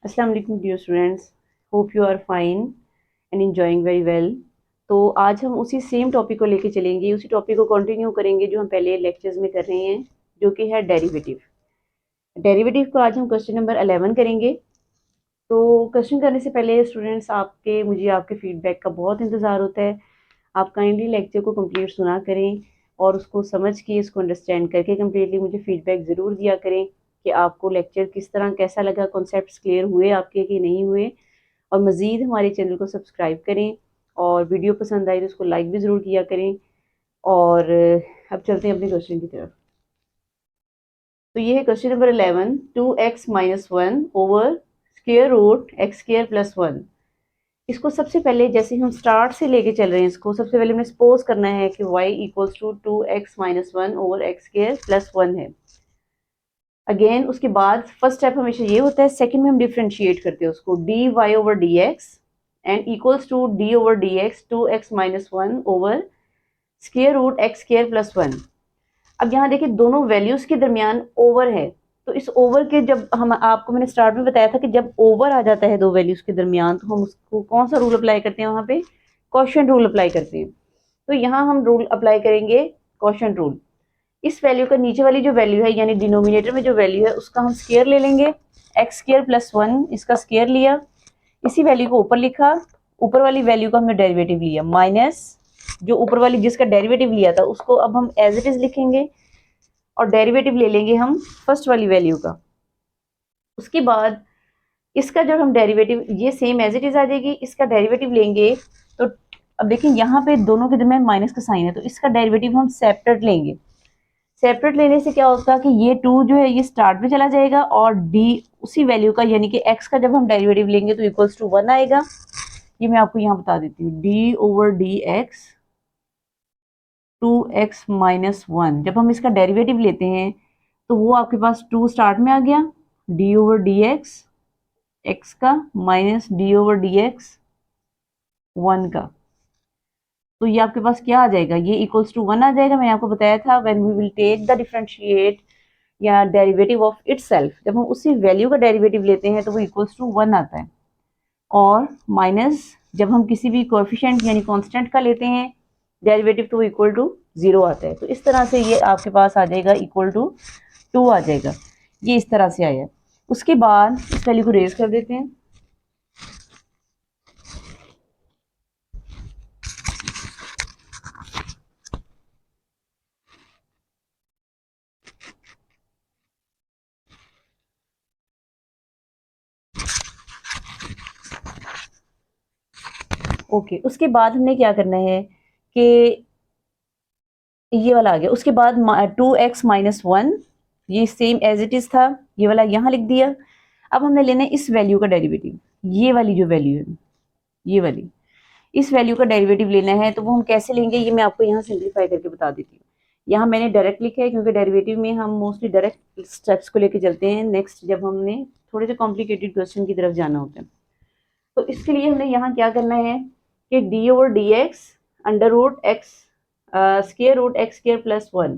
अस्सलाम वालेकुम dear students, hope you are fine and enjoying very well. तो आज हम उसी सेम टॉपिक को लेके चलेंगे, उसी टॉपिक को कंटिन्यू करेंगे जो हम पहले लेक्चर्स में कर रहे हैं, जो कि है डेरिवेटिव। डेरिवेटिव को आज हम क्वेश्चन नंबर 11 करेंगे। तो क्वेश्चन करने से पहले स्टूडेंट्स मुझे आपके फीडबैक का बहुत इंतज़ार होता है। आप काइंडली लेक्चर को कंप्लीट सुना करें और उसको समझ के, इसको अंडरस्टैंड करके कम्प्लीटली मुझे फीडबैक ज़रूर दिया करें कि आपको लेक्चर किस तरह कैसा लगा, कॉन्सेप्ट्स क्लियर हुए आपके कि नहीं हुए। और मज़ीद हमारे चैनल को सब्सक्राइब करें और वीडियो पसंद आई तो उसको लाइक भी ज़रूर किया करें। और अब चलते हैं अपने क्वेश्चन की तरफ। तो ये है question number 11, 2x-1 over square root x square plus 1। इसको सबसे पहले जैसे हम स्टार्ट से लेके चल रहे हैं, इसको सबसे पहले हमें सपोज करना है कि y equals to 2x-1 over x square plus 1 है। अगेन उसके बाद फर्स्ट स्टेप हमेशा ये होता है, सेकंड में हम डिफरेंशिएट करते हैं उसको dy over dx and equals to d over dx 2x-1 over square root x square plus 1। अब यहाँ देखिए दोनों वैल्यूज के दरमियान ओवर है, तो इस ओवर के जब हम आपको मैंने स्टार्ट में बताया था कि जब ओवर आ जाता है दो वैल्यूज के दरमियान तो हम उसको कौन सा रूल अप्लाई करते हैं, वहाँ पे क्वोशिएंट रूल अप्लाई करते हैं। तो यहाँ हम रूल अप्लाई करेंगे क्वोशिएंट रूल। इस वैल्यू का नीचे वाली जो वैल्यू है यानी डिनोमिनेटर में जो वैल्यू है उसका हम स्क्वायर ले लेंगे, एक्स स्क्वायर प्लस 1 इसका स्क्वायर लिया, इसी वैल्यू को ऊपर लिखा, ऊपर वाली वैल्यू का हमने डेरिवेटिव लिया माइनस जो ऊपर वाली जिसका डेरिवेटिव लिया था उसको अब हम एज इट इज लिखेंगे और डेरिवेटिव ले लेंगे हम फर्स्ट वाली वैल्यू का। उसके बाद इसका जब हम डेरिवेटिव ये सेम एज इट इज आ जाएगी, इसका डेरिवेटिव लेंगे तो अब देखिए यहाँ पे दोनों के दरमियान माइनस का साइन है तो इसका डेरिवेटिव हम सेपरेट लेंगे। सेपरेट लेने से क्या होगा कि ये 2 जो है ये स्टार्ट में चला जाएगा और d उसी वैल्यू का यानी कि x का जब हम डेरिवेटिव लेंगे तो इक्वल्स टू 1 आएगा। ये मैं आपको यहाँ बता देती हूँ, d over d x 2x-1 जब हम इसका डेरिवेटिव लेते हैं तो वो आपके पास 2 स्टार्ट में आ गया, d ओवर डी एक्स का minus d over d x 1 का। तो ये आपके पास क्या आ जाएगा, ये इक्वल्स टू 1 आ जाएगा। मैंने आपको बताया था when we will take the differentiate या डेरिवेटिव ऑफ इटसेल्फ, जब हम उसी वैल्यू का डेरिवेटिव लेते हैं तो वो इक्वल्स टू 1 आता है। और माइनस जब हम किसी भी कोएफिशिएंट यानी कांस्टेंट का लेते हैं डेरिवेटिव तो इक्वल टू 0 आता है। तो इस तरह से ये आपके पास आ जाएगा इक्वल टू 2 आ जाएगा, ये इस तरह से आया। उसके बाद इस वैल्यू को रेज कर देते हैं। ओके, उसके बाद हमने क्या करना है कि ये वाला आ गया। उसके बाद 2x-1 ये सेम एज इट इज था, ये वाला यहाँ लिख दिया। अब हमने लेना है इस वैल्यू का डेरिवेटिव, ये वाली जो वैल्यू है ये वाली, इस वैल्यू का डेरिवेटिव लेना है। तो वो हम कैसे लेंगे ये मैं आपको यहाँ सिंप्लीफाई करके बता देती हूँ। यहाँ मैंने डायरेक्ट लिखा है क्योंकि डेरिवेटिव में हम मोस्टली डायरेक्ट स्टेप्स को लेके चलते हैं, नेक्स्ट जब हमने थोड़े से कॉम्प्लिकेटेड क्वेश्चन की तरफ जाना होता है। तो इसके लिए हमने यहाँ क्या करना है कि d over d x under root x square root x square plus 1,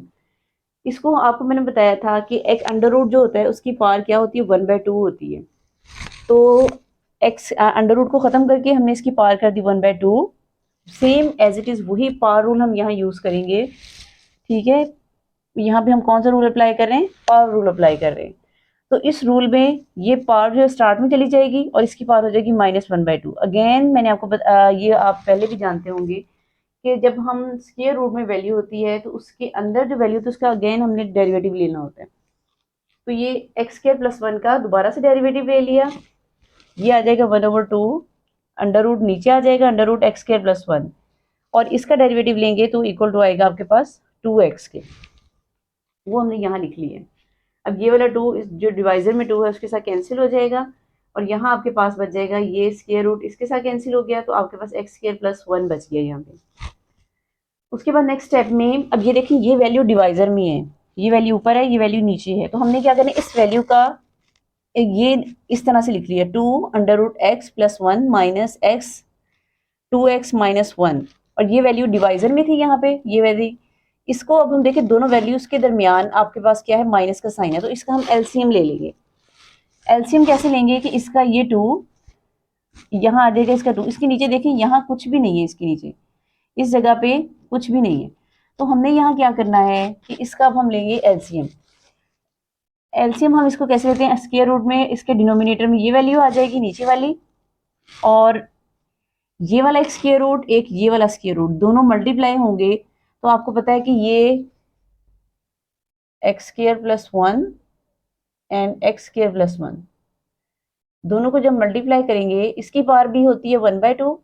इसको आपको मैंने बताया था कि एक अंडर रूट जो होता है उसकी पावर क्या होती है, 1/2 होती है। तो एक्स अंडर रूट को ख़त्म करके हमने इसकी पावर कर दी 1/2, सेम एज इट इज़ वही पावर रूल हम यहाँ यूज़ करेंगे। ठीक है, यहाँ पे हम कौन सा रूल अप्लाई कर रहे हैं, पावर रूल अप्लाई कर रहे हैं। तो इस रूल में ये पावर जो स्टार्ट में चली जाएगी और इसकी पावर हो जाएगी -1/2। अगेन मैंने आपको ये आप पहले भी जानते होंगे कि जब हम स्क्वायर रूट में वैल्यू होती है तो उसके अंदर जो वैल्यू होती है उसका अगेन हमने डेरिवेटिव लेना होता है। तो ये एक्स स्क्वायर प्लस 1 का दोबारा से डेरिवेटिव ले लिया, ये आ जाएगा 1/2, अंडर रूट नीचे आ जाएगा under root x square plus 1, और इसका डेरिवेटिव लेंगे तो इक्वल टू आएगा आपके पास 2x के, वो हमने यहाँ लिख लिया है। अब ये वाला 2 जो डिवाइजर में 2 है उसके साथ कैंसिल हो जाएगा और यहाँ आपके पास बच जाएगा ये स्क्वायर रूट, इसके साथ कैंसिल हो गया तो आपके पास एक्स स्क्वायर प्लस 1 बच गया यहाँ पे। उसके बाद नेक्स्ट स्टेप में अब ये देखिए ये वैल्यू डिवाइजर में है, ये वैल्यू ऊपर है ये वैल्यू नीचे है, तो हमने क्या करना है इस वैल्यू का ये इस तरह से लिख लिया 2 under root x plus 1 minus x 2x minus 1, और ये वैल्यू डिवाइजर में थी यहाँ पे ये वैल्यू। इसको अब हम देखें दोनों वैल्यूज के दरमियान आपके पास क्या है, माइनस का साइन है, तो इसका हम एलसीएम ले लेंगे। एलसीएम कैसे लेंगे कि इसका ये 2 यहाँ आ जाएगा, इसका 2, इसके नीचे देखें यहाँ कुछ भी नहीं है, इसके नीचे इस जगह पे कुछ भी नहीं है। तो हमने यहाँ क्या करना है कि इसका अब हम लेंगे एलसीएम। एलसीएम हम इसको कैसे लेते हैं, स्क्वायर रूट में इसके डिनोमिनेटर में ये वैल्यू आ जाएगी नीचे वाली, और ये वाला एक स्क्वायर रूट, एक ये वाला स्क्वायर रूट, दोनों मल्टीप्लाई होंगे तो आपको पता है कि ये x square plus 1 and x square plus 1 दोनों को जब मल्टीप्लाई करेंगे, इसकी पावर भी होती है 1/2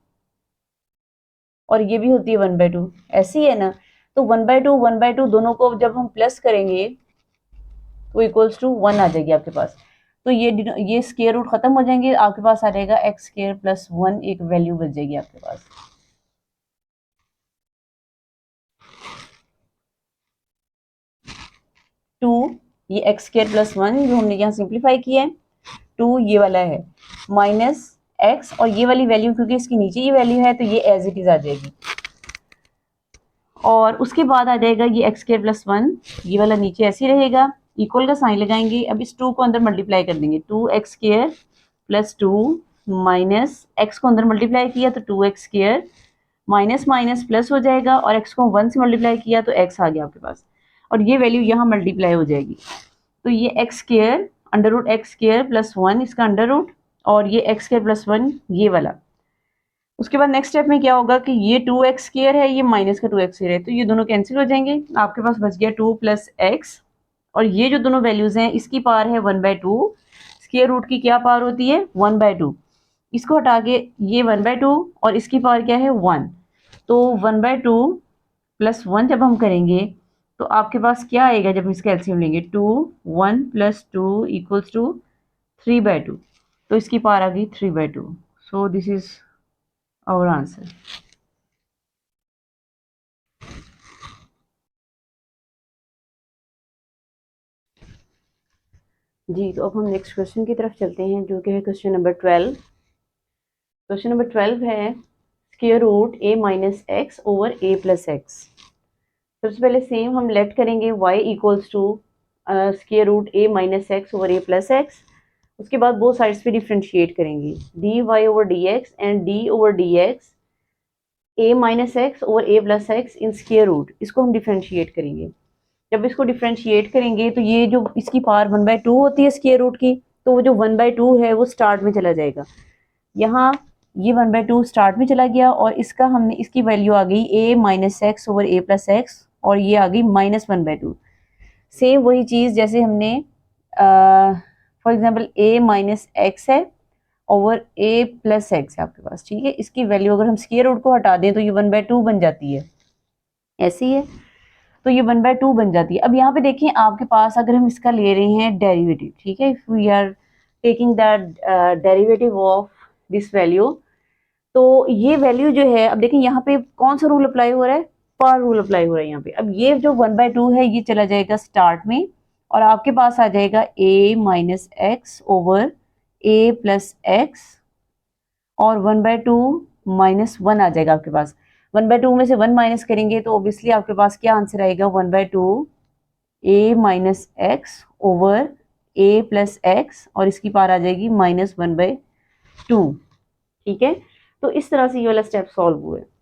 और ये भी होती है 1/2, ऐसी है ना। तो 1/2 दोनों को जब हम प्लस करेंगे तो इक्वल्स टू 1 आ जाएगी आपके पास। तो ये स्क्वायर रूट खत्म हो जाएंगे, आपके पास आ जाएगा एक्स स्क्वायर प्लस 1, एक वैल्यू बच जाएगी आपके पास। टू, ये एक्स स्क्वायर प्लस 1 जो हमने यहाँ सिंप्लीफाई किया है, 2 ये वाला है माइनस एक्स, और ये वाली वैल्यू क्योंकि इसके नीचे ये वैल्यू है तो ये एज इट इज आ जाएगी, और उसके बाद आ जाएगा ये एक्स स्क्वायर प्लस 1, ये वाला नीचे ऐसे ही रहेगा, इक्वल का साइन लगाएंगे। अब इस 2 को अंदर मल्टीप्लाई कर देंगे, 2x square plus 2 minus x को अंदर मल्टीप्लाई किया तो 2x square, minus minus plus हो जाएगा, और x को 1 से मल्टीप्लाई किया तो x आ गया आपके पास, और ये वैल्यू यहाँ मल्टीप्लाई हो जाएगी। तो ये x square under root x square plus 1 इसका अंडर रूट, और ये एक्स स्क्वायर प्लस 1 ये वाला। उसके बाद नेक्स्ट स्टेप में क्या होगा कि ये 2x स्क्वायर है, ये माइनस का 2x स्क्वायर है, तो ये दोनों कैंसिल हो जाएंगे, आपके पास बच गया 2 प्लस एक्स, और ये जो दोनों वैल्यूज हैं इसकी पावर है 1/2, स्क्वायर रूट की क्या पावर होती है 1/2, इसको हटा के ये 1/2 और इसकी पावर क्या है 1, तो 1/2 प्लस 1 जब हम करेंगे तो आपके पास क्या आएगा जब इसका एलसीएम लेंगे, 2 1 प्लस 2 इक्वल्स टू 3/2, तो इसकी पावर आ गई 3/2। So this is our answer. जी, तो अब हम नेक्स्ट क्वेश्चन की तरफ चलते हैं जो कि है क्वेश्चन नंबर 12। क्वेश्चन नंबर 12 है square root a minus x over a plus x. सबसे पहले सेम हम लेट करेंगे y equals to square root a minus x over a plus x. उसके बाद बोथ साइड्स पे डिफ्रेंशिएट करेंगे, dy over dx and d over dx a minus x over a plus x in square root, इसको हम differentiate करेंगे। जब इसको differentiate करेंगे तो ये जो इसकी पावर 1/2 होती है स्क्वायर रूट की, तो वो जो 1/2 है वो स्टार्ट में चला जाएगा, यहाँ ये 1/2 स्टार्ट में चला गया, और इसका हमने इसकी वैल्यू आ गई a minus x over a plus x, और ये आ गई -1/2। सेम वही चीज़ जैसे हमने for example a minus x है ओवर a प्लस एक्स है आपके पास, ठीक है, इसकी वैल्यू अगर हम स्क्वायर रूट को हटा दें तो ये 1/2 बन जाती है, ऐसी है, तो ये 1/2 बन जाती है। अब यहाँ पे देखिए आपके पास अगर हम इसका ले रहे हैं डेरिवेटिव, ठीक है, if we are taking the derivative of this value, तो ये वैल्यू जो है, अब देखिए यहाँ पे कौन सा रूल अप्लाई हो रहा है, पावर रूल अप्लाई हो रहा है यहाँ पे। अब ये जो 1/2 है ये चला जाएगा स्टार्ट में, और आपके पास आ जाएगा a minus x over a plus x, और 1/2 -1 आ जाएगा आपके पास। 1/2 में से 1 माइनस करेंगे तो ऑब्वियसली आपके पास क्या आंसर आएगा, 1/2 a minus x over a plus x, और इसकी पावर आ जाएगी -1/2, ठीक है। तो इस तरह से ये वाला स्टेप सॉल्व हुआ है।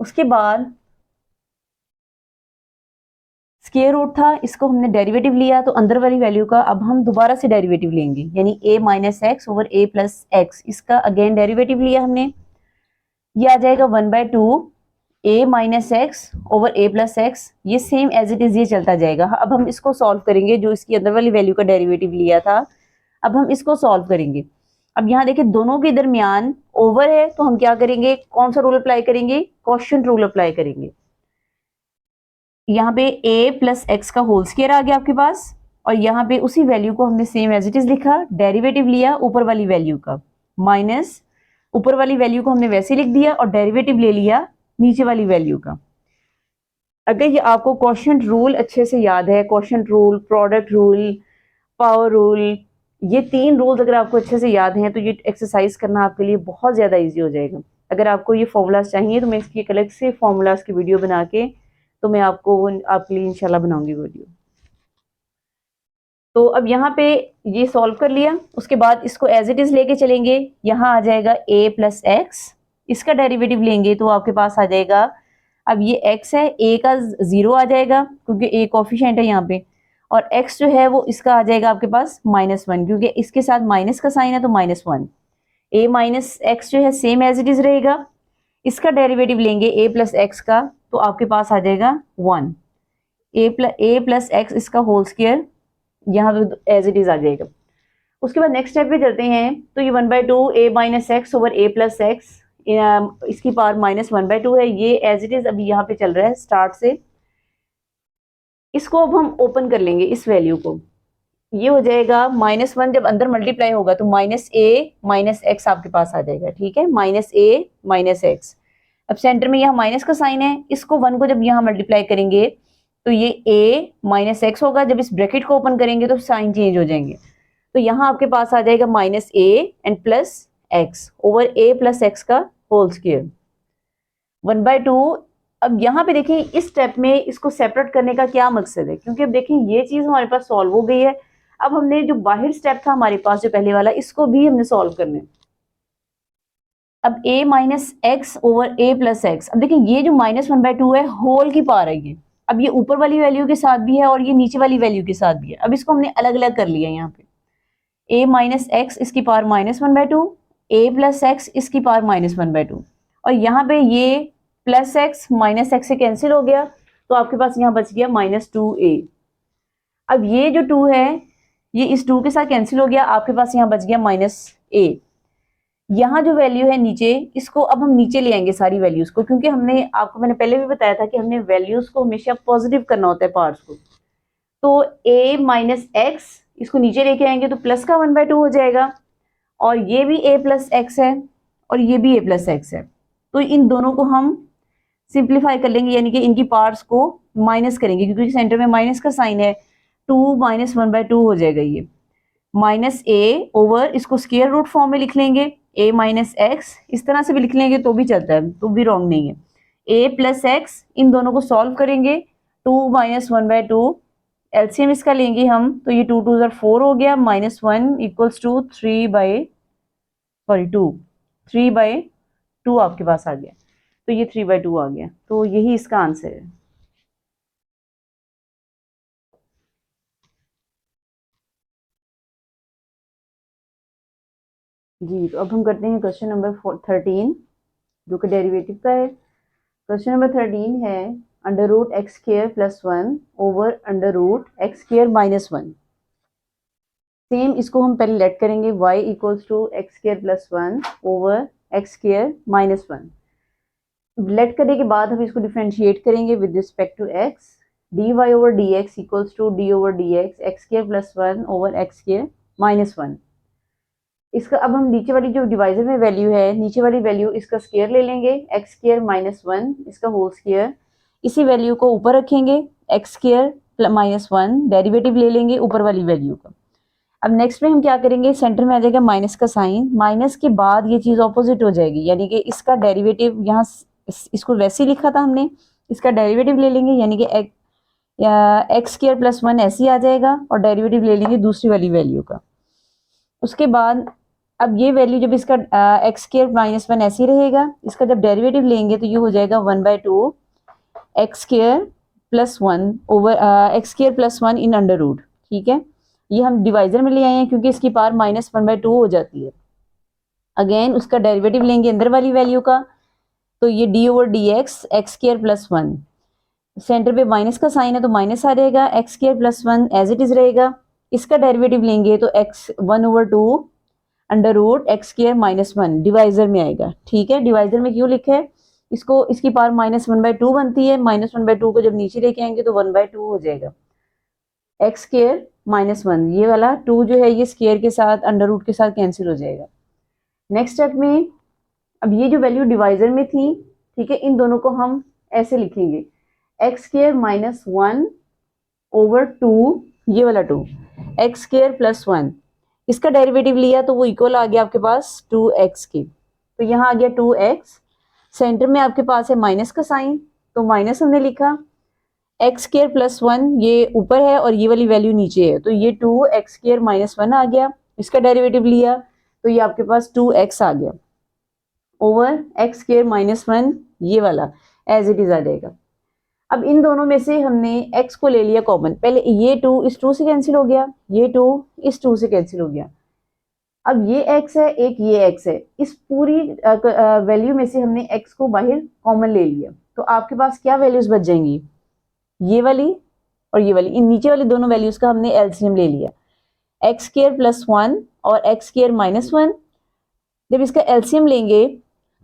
उसके बाद स्क्वायर रूट था, इसको हमने डेरिवेटिव लिया, तो अंदर वाली वैल्यू का अब हम दोबारा से डेरिवेटिव लेंगे, यानी a minus x over a plus x, इसका अगेन डेरिवेटिव लिया हमने, ये आ जाएगा 1/2 a minus x over a plus x, ये सेम एज इट इज ये चलता जाएगा। अब हम इसको सॉल्व करेंगे, जो इसकी अंदर वाली वैल्यू का डेरिवेटिव लिया था, अब हम इसको सॉल्व करेंगे। अब यहाँ देखिए दोनों के दरमियान ओवर है, तो हम क्या करेंगे, कौन सा रूल अप्लाई करेंगे, क्वोशिएंट रूल अप्लाई करेंगे। यहाँ पे a प्लस एक्स का होल स्क्वायर आ गया आपके पास, और यहाँ पे उसी वैल्यू को हमने सेम एज इट इज लिखा, डेरिवेटिव लिया ऊपर वाली वैल्यू का, माइनस ऊपर वाली वैल्यू को हमने वैसे लिख दिया, और डेरिवेटिव ले लिया नीचे वाली वैल्यू का। अगर ये आपको क्वोशिएंट रूल अच्छे से याद है, quotient rule, product rule, power rule, ये 3 रूल्स अगर आपको अच्छे से याद हैं तो ये एक्सरसाइज करना आपके लिए बहुत ज़्यादा ईजी हो जाएगा। अगर आपको ये फॉर्मूलाज चाहिए तो मैं इसकी एक अलग से फॉर्मूलाज की वीडियो बना के तो मैं आपको वो आपके लिए इंशाल्लाह बनाऊंगी वीडियो। तो अब यहाँ पे ये सॉल्व कर लिया, उसके बाद इसको एज इट इज लेके चलेंगे। यहाँ आ जाएगा a प्लस एक्स, इसका डेरिवेटिव लेंगे तो आपके पास आ जाएगा, अब ये x है, a का 0 आ जाएगा क्योंकि a कोफिशिएंट है यहाँ पे, और x जो है वो इसका आ जाएगा आपके पास -1 क्योंकि इसके साथ माइनस का साइन है तो -1। a माइनस एक्स जो है सेम एज इट इज रहेगा, इसका डेरिवेटिव लेंगे a प्लस एक्स का तो आपके पास आ जाएगा 1, a प्लस एक्स इसका होल स्क्वायर यहाँ पे एज इट इज आ जाएगा। उसके बाद नेक्स्ट स्टेप पे चलते हैं, तो ये 1/2 a minus x over a plus x, इसकी पावर -1/2 है, ये एज इट इज अभी यहाँ पे चल रहा है स्टार्ट से। इसको अब हम ओपन कर लेंगे इस वैल्यू को, ये हो जाएगा -1 जब अंदर मल्टीप्लाई होगा तो -a माइनस एक्स आपके पास आ जाएगा, ठीक है, -a माइनस एक्स। अब सेंटर में यहाँ माइनस का साइन है, इसको 1 को जब यहाँ मल्टीप्लाई करेंगे तो ये a माइनस एक्स होगा, जब इस ब्रैकेट को ओपन करेंगे तो साइन चेंज हो जाएंगे, तो यहाँ आपके पास आ जाएगा -a and plus x over a plus x का होल स्क्वायर 1/2। अब यहाँ पे देखें इस स्टेप में इसको सेपरेट करने का क्या मकसद है, क्योंकि अब देखें ये चीज हमारे पास सॉल्व हो गई है। अब हमने जो बाहर स्टेप था हमारे पास जो पहले वाला, इसको भी हमने सॉल्व करना है। अब a minus x over a plus x, अब देखिए ये जो -1/2 है होल की पावर है ये, अब ये ऊपर वाली वैल्यू के साथ भी है और ये नीचे वाली वैल्यू के साथ भी है। अब इसको हमने अलग अलग कर लिया यहाँ पे, a माइनस एक्स इसकी पावर -1/2, a प्लस एक्स इसकी पावर -1/2, और यहाँ पे ये प्लस एक्स माइनस एक्स से कैंसिल हो गया तो आपके पास यहाँ बच गया -2a। अब ये जो 2 है ये इस 2 के साथ कैंसिल हो गया, आपके पास यहाँ बच गया -a। यहाँ जो वैल्यू है नीचे, इसको अब हम नीचे ले आएंगे सारी वैल्यूज को, क्योंकि हमने आपको मैंने पहले भी बताया था कि हमने वैल्यूज को हमेशा पॉजिटिव करना होता है पार्ट्स को। तो a माइनस एक्स इसको नीचे लेके आएंगे तो प्लस का 1/2 हो जाएगा, और ये भी a प्लस एक्स है और ये भी a प्लस एक्स है, तो इन दोनों को हम सिंप्लीफाई कर लेंगे, यानी कि इनकी पार्ट्स को माइनस करेंगे क्योंकि सेंटर में माइनस का साइन है, 2 माइनस 1/2 हो जाएगा ये -a ओवर, इसको स्क्वायर रूट फॉर्म में लिख लेंगे, a माइनस एक्स, इस तरह से भी लिख लेंगे तो भी चलता है, तो भी रॉन्ग नहीं है, a प्लस एक्स, इन दोनों को सॉल्व करेंगे, 2 माइनस 1/2, एलसीएम इसका लेंगे हम तो ये 2 2 4 हो गया, -1 इक्वल्स टू 3/2 आपके पास आ गया, तो ये 3/2 आ गया, तो यही इसका आंसर है। जी, तो अब हम करते हैं क्वेश्चन नंबर 13 जो कि डेरिवेटिव का है। क्वेश्चन नंबर 13 है √x² + 1 ओवर √x² - 1। सेम इसको हम पहले लेट करेंगे, y = x² + 1 over x² - 1। Late करने के बाद हम इसको डिफरेंशिएट करेंगे with respect to x, dy/dx = d/dx x² + 1 over x² - 1। इसका अब हम नीचे वाली जो डिवाइजर में वैल्यू है, नीचे वाली वैल्यू इसका स्क्वायर ले लेंगे, x² - 1 इसका होल स्क्वायर, इसी वैल्यू को ऊपर रखेंगे, x² - 1 डेरिवेटिव ले लेंगे ऊपर वाली वैल्यू का। अब नेक्स्ट में हम क्या करेंगे, सेंटर में आ जाएगा माइनस का साइन, माइनस के बाद ये चीज़ ऑपोजिट हो जाएगी, यानी कि इसका डेरिवेटिव यहाँ इसको वैसे ही लिखा था हमने, इसका डेरिवेटिव ले लेंगे, यानी कि x² + 1 ऐसे ही आ जाएगा, और डेरिवेटिव ले लेंगे दूसरी वाली वैल्यू का। उसके बाद अब ये वैल्यू जब इसका x² - 1 ऐसे ही रहेगा, इसका जब डेरिवेटिव लेंगे तो ये हो जाएगा 1/2 x² + 1 over x² + 1 in under root, ठीक है। ये हम डिवाइजर में ले आए हैं क्योंकि इसकी पावर -1/2 हो जाती है। अगेन उसका डेरिवेटिव लेंगे अंदर वाली वैल्यू का, तो ये d/dx x² + 1, सेंटर पे माइनस का साइन है तो माइनस आ जाएगा, x² + 1 एज इट इज रहेगा। इसका डेरिवेटिव लेंगे तो x 1/2 √x² - 1 डिवाइजर में आएगा, ठीक है। डिवाइजर में क्यों लिखा है इसको, इसकी पावर -1/2 बनती है, -1/2 को जब नीचे लेके आएंगे तो 1/2 हो जाएगा, x² - 1, ये वाला 2 जो है ये स्क्वायर के साथ अंडर रूट के साथ कैंसिल हो जाएगा। नेक्स्ट स्टेप में अब ये जो वैल्यू डिवाइजर में थी, ठीक है, इन दोनों को हम ऐसे लिखेंगे, x² - 1 ओवर 2, ये वाला 2 x² + 1, इसका डेरिवेटिव लिया तो वो इक्वल आ गया आपके पास 2x के, तो यहाँ आ गया 2x, सेंटर में आपके पास है माइनस का साइन तो माइनस हमने लिखा, एक्स स्क्वायर प्लस 1 ये ऊपर है और ये वाली वैल्यू नीचे है, तो ये 2x स्क्वायर माइनस 1 आ गया। इसका डेरिवेटिव लिया तो ये आपके पास 2x आ गया ओवर एक्स स्क्वायर माइनस 1, ये वाला एज इट इज आ जाएगा। अब इन दोनों में से हमने x को ले लिया कॉमन, पहले ये 2 इस 2 से कैंसिल हो गया, ये 2 इस 2 से कैंसिल हो गया। अब ये x है, एक ये x है, इस पूरी वैल्यू में से हमने x को बाहर कॉमन ले लिया, तो आपके पास क्या वैल्यूज बच जाएंगी, ये वाली और ये वाली। इन नीचे वाली दोनों वैल्यूज का हमने एलसीएम ले लिया, एक्स स्क्वायर प्लस 1 और एक्स स्क्वायर माइनस 1। जब इसका एलसीएम लेंगे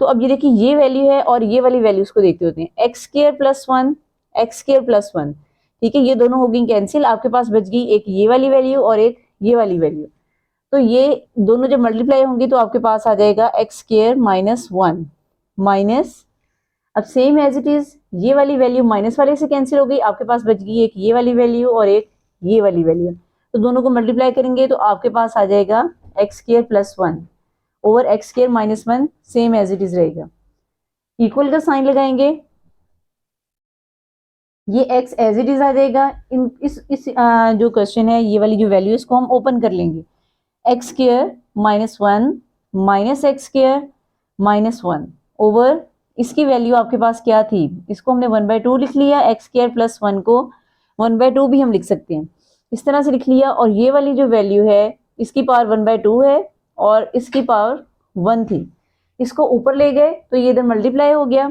तो अब ये देखिए ये वैल्यू है और ये वाली वैल्यूज को देखते होते हैं, x square plus 1 x square plus 1, ठीक है, ये दोनों हो गई कैंसिल, आपके पास बच गई एक ये वाली वैल्यू और एक ये वाली वैल्यू। तो ये दोनों जब मल्टीप्लाई होंगी तो आपके पास आ जाएगा एक्स स्क्वायर माइनस 1 माइनस, अब सेम एज इट इज ये वाली वैल्यू माइनस वाले से कैंसिल हो गई, आपके पास बच गई एक ये वाली वैल्यू और एक ये वाली वैल्यू। तो दोनों को मल्टीप्लाई करेंगे तो आपके पास आ जाएगा x square plus 1 over x square minus 1, same as it is रहेगा। इक्वल का साइन लगाएंगे, ये x एज इट इज आ जाएगा। इन इस जो क्वेश्चन है ये वाली जो वैल्यू इसको हम ओपन कर लेंगे, x square minus 1 minus x square minus 1 over इसकी वैल्यू आपके पास क्या थी, इसको हमने 1/2 लिख लिया, एक्स स्क्वायर प्लस 1 को 1/2 भी हम लिख सकते हैं, इस तरह से लिख लिया। और ये वाली जो वैल्यू है इसकी पावर 1/2 है और इसकी पावर 1 थी, इसको ऊपर ले गए तो ये इधर मल्टीप्लाई हो गया।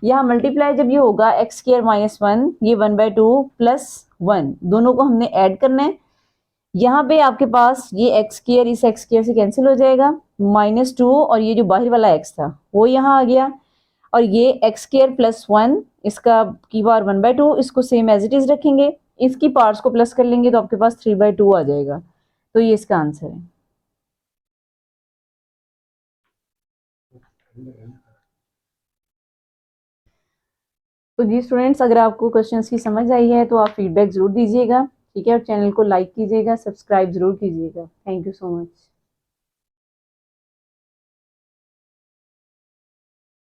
यहाँ मल्टीप्लाई जब ये होगा एक्स स्क्वायर माइनस 1, ये 1/2 प्लस 1, दोनों को हमने ऐड करना है। यहाँ पे आपके पास ये एक्स स्क्वायर इस एक्स स्क्वायर से कैंसिल हो जाएगा, -2 और ये जो बाहर वाला एक्स था वो यहाँ आ गया, और ये एक्स स्क्वायर प्लस 1 इसका की पावर 1/2, इसको सेम एज इट इज रखेंगे, इसकी पावर्स को प्लस कर लेंगे तो आपके पास 3/2 आ जाएगा। तो ये इसका आंसर है। तो जी स्टूडेंट्स, अगर आपको क्वेश्चंस की समझ आई है तो आप फीडबैक जरूर दीजिएगा, ठीक है, और चैनल को लाइक कीजिएगा, सब्सक्राइब जरूर कीजिएगा। Thank you so much.